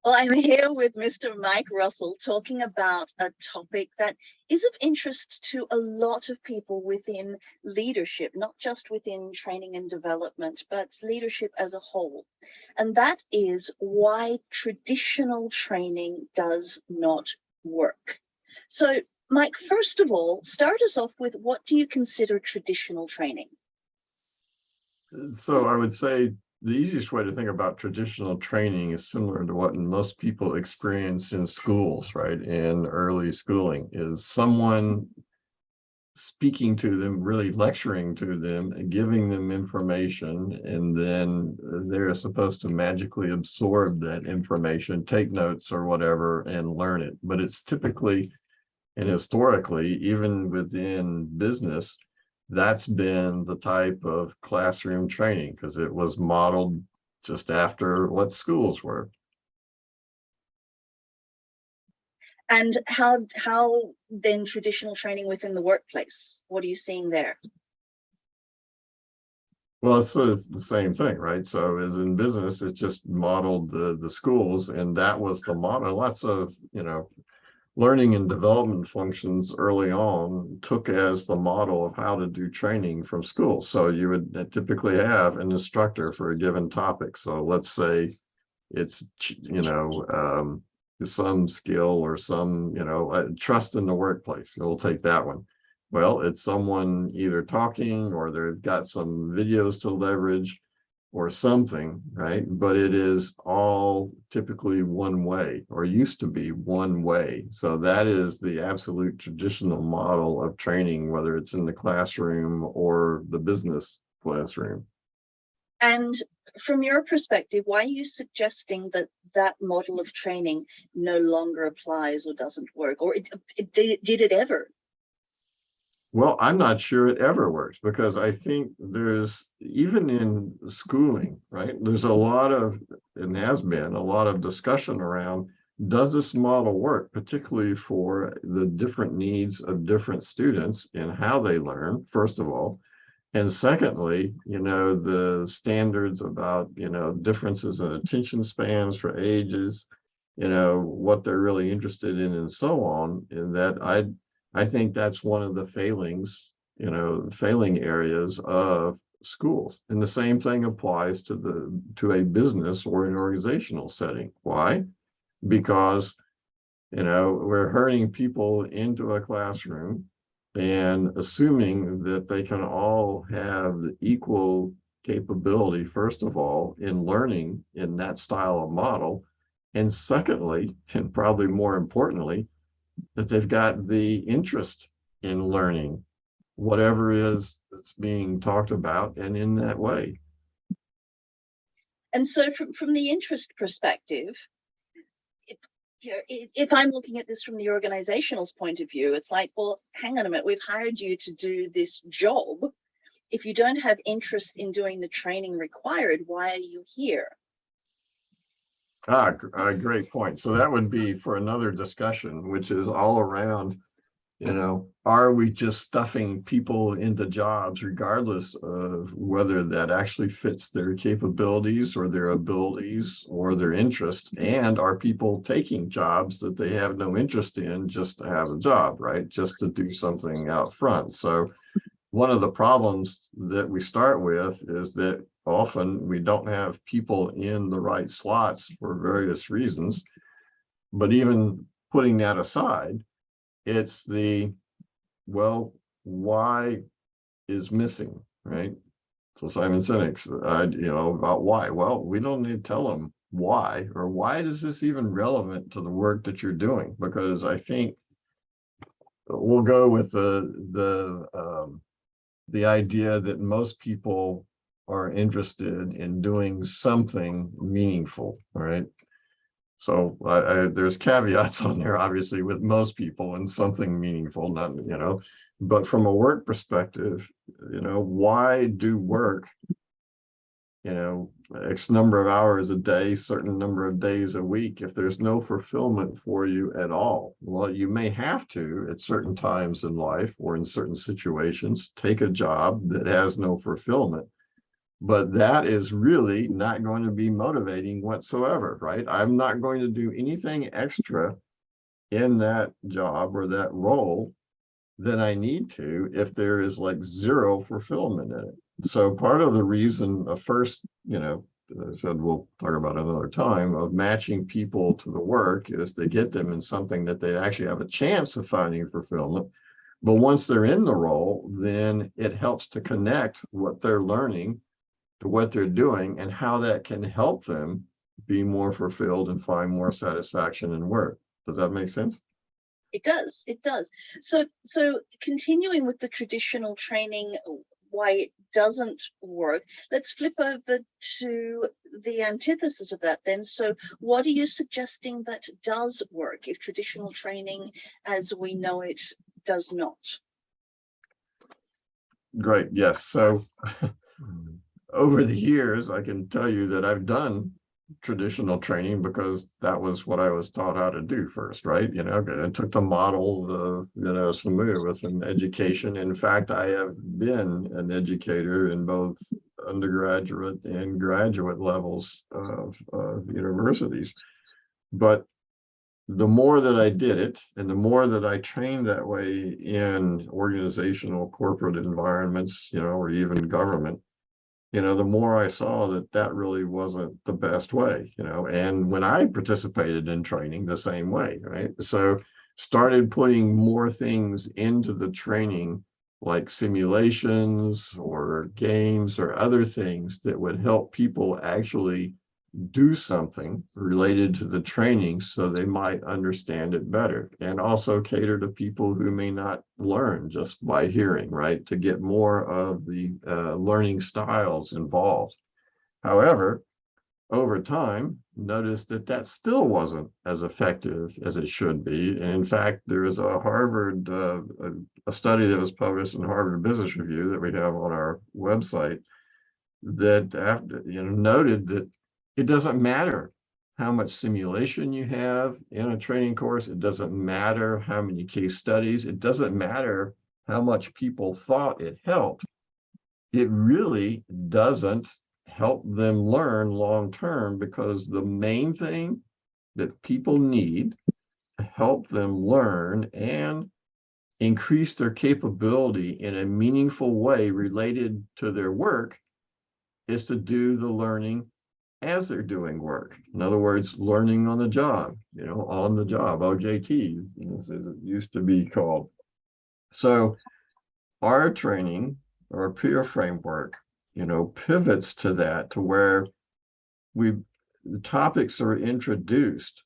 Well, I'm here with Mr. Mike Russell talking about a topic that is of interest to a lot of people within leadership, not just within training and development, but leadership as a whole. And that is why traditional training does not work. So, Mike, first of all, start us off with what do you consider traditional training? So I would say the easiest way to think about traditional training is similar to what most people experience in schools, right? In early schooling, is someone speaking to them, really lecturing to them, and giving them information, and then they're supposed to magically absorb that information, take notes or whatever, and learn it. But it's typically and historically, even within business, that's been the type of classroom training because it was modeled just after what schools were. And how then traditional training within the workplace? What are you seeing there? Well, it's the same thing, right? So as in business, it just modeled the schools, and that was the model. Lots of, learning and development functions early on took as the model of how to do training from school. So you would typically have an instructor for a given topic. So let's say it's, some skill or some, trust in the workplace. We'll take that one. Well, it's someone either talking or they've got some videos to leverage or something, right? But it is all typically one way, or used to be one way. So that is the absolute traditional model of training, whether it's in the classroom or the business classroom. And from your perspective, why are you suggesting that that model of training no longer applies or doesn't work? Or did it ever? Well, I'm not sure it ever works because I think there's, even in schooling, right? There's a lot of, and has been a lot of discussion around, does this model work, particularly for the different needs of different students and how they learn, first of all. And secondly, the standards about, differences in attention spans for ages, what they're really interested in and so on. And that I think that's one of the failing areas of schools. And the same thing applies to a business or an organizational setting. Why? Because, we're herding people into a classroom and assuming that they can all have the equal capability, first of all, in learning in that style of model. And secondly, and probably more importantly, that they've got the interest in learning whatever is that's being talked about and in that way. And so from the interest perspective, if I'm looking at this from the organizational's point of view, it's like, well, hang on a minute, we've hired you to do this job. If you don't have interest in doing the training required, why are you here? Great point. So that would be for another discussion, which is all around, are we just stuffing people into jobs regardless of whether that actually fits their capabilities or their abilities or their interests? And are people taking jobs that they have no interest in just to have a job, right? Just to do something out front. So one of the problems that we start with is that often we don't have people in the right slots for various reasons. But even putting that aside, it's well, why is missing, right? So Simon Sinek's, about why. Well, we don't need to tell them why, or why is this even relevant to the work that you're doing? Because I think we'll go with the idea that most people are interested in doing something meaningful, right? So there's caveats on there, obviously, with most people and something meaningful, not, but from a work perspective, why do work, X number of hours a day, certain number of days a week, if there's no fulfillment for you at all? Well, you may have to at certain times in life or in certain situations take a job that has no fulfillment. But that is really not going to be motivating whatsoever, right? I'm not going to do anything extra in that job or that role than I need to if there is like zero fulfillment in it. So part of the reason, first, I said we'll talk about another time, of matching people to the work is to get them in something that they actually have a chance of finding fulfillment. But once they're in the role, then it helps to connect what they're learning to what they're doing and how that can help them be more fulfilled and find more satisfaction in work. Does that make sense? It does. It does. So continuing with the traditional training, why it doesn't work, let's flip over to the antithesis of that then. So what are you suggesting that does work if traditional training as we know it does not? Great. Yes. So over the years, I can tell you that I've done traditional training because that was what I was taught how to do first, right? I took the model of, familiar with an education. In fact, I have been an educator in both undergraduate and graduate levels of universities. But the more that I did it and the more that I trained that way in organizational corporate environments, or even government, the more I saw that that really wasn't the best way, and when I participated in training the same way, right? So started putting more things into the training, like simulations or games or other things that would help people actually do something related to the training so they might understand it better, and also cater to people who may not learn just by hearing, right? To get more of the learning styles involved. However, over time, notice that that still wasn't as effective as it should be. And in fact, there is a Harvard, a study that was published in Harvard Business Review that we have on our website that noted that it doesn't matter how much simulation you have in a training course. It doesn't matter how many case studies. It doesn't matter how much people thought it helped. It really doesn't help them learn long term, because the main thing that people need to help them learn and increase their capability in a meaningful way related to their work is to do the learning as they're doing work. In other words, learning on the job, on the job, OJT, as it used to be called. So our training, our peer framework, pivots to that, to where the topics are introduced,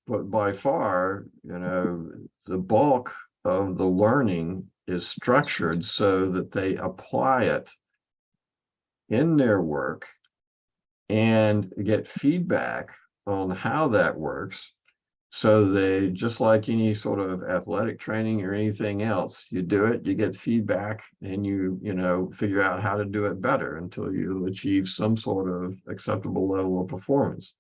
but by far, the bulk of the learning is structured so that they apply it in their work and get feedback on how that works. So they, just like any sort of athletic training or anything else, you do it, you get feedback, and you figure out how to do it better until you achieve some sort of acceptable level of performance.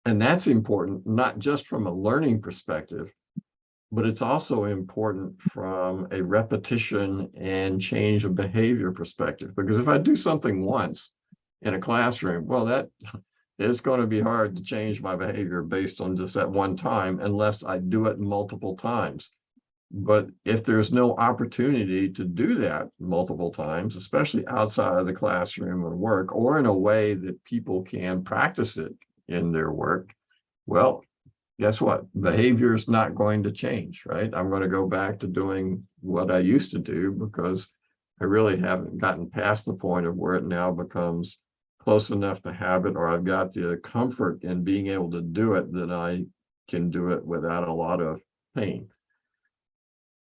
And that's important, not just from a learning perspective, but it's also important from a repetition and change of behavior perspective. Because if I do something once in a classroom, well, that it's going to be hard to change my behavior based on just that one time, unless I do it multiple times. But if there's no opportunity to do that multiple times, especially outside of the classroom and work, or in a way that people can practice it in their work, well, guess what? Behavior is not going to change, right? I'm going to go back to doing what I used to do, because I really haven't gotten past the point of where it now becomes close enough to habit, or I've got the comfort in being able to do it, that I can do it without a lot of pain.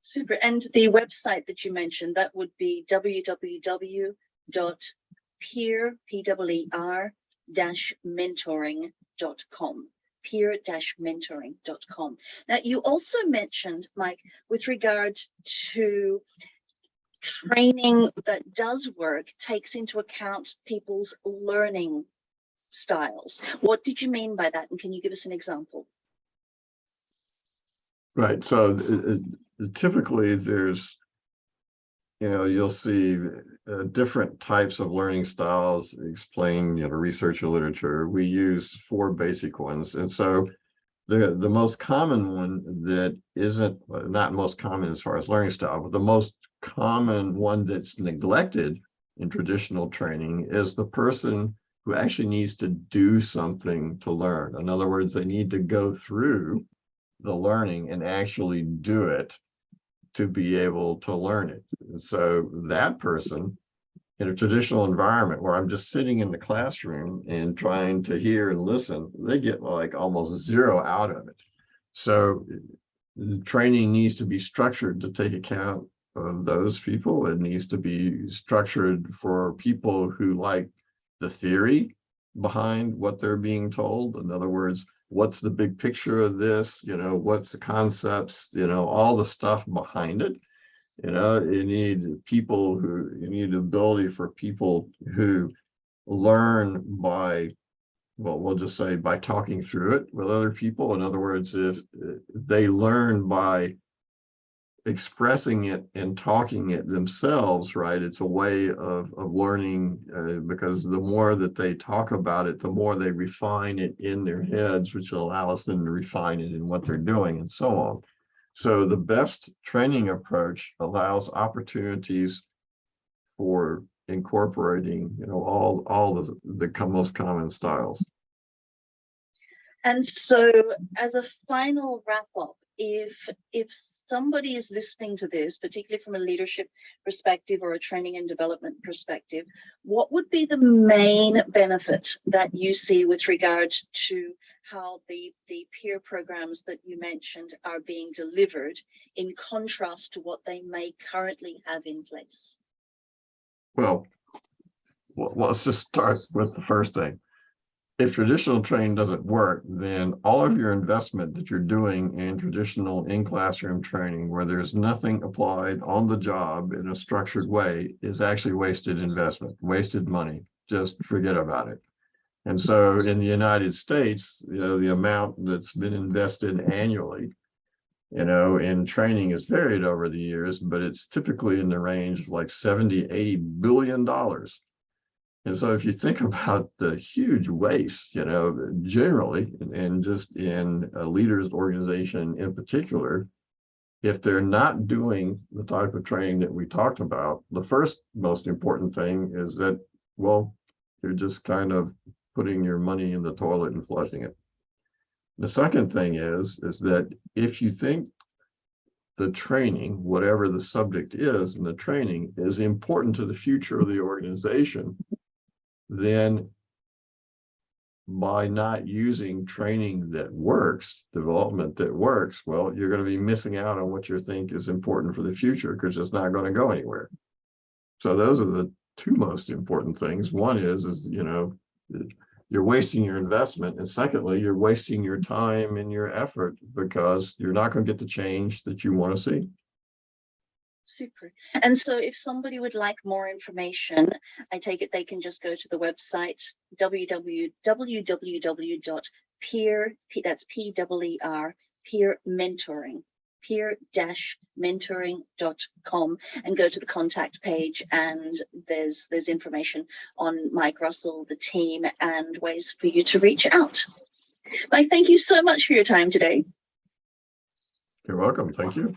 Super. And the website that you mentioned, that would be www.peer-mentoring.com. peer-mentoring.com. Now, you also mentioned, Mike, with regard to training that does work, takes into account people's learning styles. What did you mean by that? And can you give us an example? Right. So typically there's you'll see different types of learning styles explained, research or literature. We use 4 basic ones. And so the most common one that isn't, not most common as far as learning style, but the most common one that's neglected in traditional training is the person who actually needs to do something to learn. In other words, they need to go through the learning and actually do it to be able to learn it. And so that person in a traditional environment where I'm just sitting in the classroom and trying to hear and listen, they get like almost 0 out of it. So the training needs to be structured to take account of those people. It needs to be structured for people who like the theory behind what they're being told. In other words, what's the big picture of this? What's the concepts? All the stuff behind it. You need ability for people who learn by, well, we'll just say by talking through it with other people. In other words, if they learn by expressing it and talking it themselves, right? It's a way of learning, because the more that they talk about it, the more they refine it in their heads, which will allow us then to refine it in what they're doing and so on. So the best training approach allows opportunities for incorporating, all the most common styles. And so as a final wrap up, if somebody is listening to this, particularly from a leadership perspective or a training and development perspective, what would be the main benefit that you see with regard to how the peer programs that you mentioned are being delivered in contrast to what they may currently have in place? Well, let's just start with the first thing. If traditional training doesn't work, then all of your investment that you're doing in traditional in-classroom training, where there's nothing applied on the job in a structured way, is actually wasted investment, wasted money. Just forget about it. And so in the United States, the amount that's been invested annually, in training has varied over the years, but it's typically in the range of like $70–80 billion. And so if you think about the huge waste, generally, and just in a leader's organization in particular, if they're not doing the type of training that we talked about, the first most important thing is that, well, you're just kind of putting your money in the toilet and flushing it. The second thing is that if you think the training, whatever the subject is in the training, is important to the future of the organization, then by not using training that works, development that works, well, you're going to be missing out on what you think is important for the future, because it's not going to go anywhere. So those are the 2 most important things. One is you're wasting your investment, and secondly, you're wasting your time and your effort, because you're not going to get the change that you want to see. Super. And so if somebody would like more information, I take it they can just go to the website www.peer, that's P-E-E-R, peer mentoring, peer-mentoring.com, and go to the contact page, and there's information on Mike Russell, the team, and ways for you to reach out. Mike, thank you so much for your time today. You're welcome. Thank you.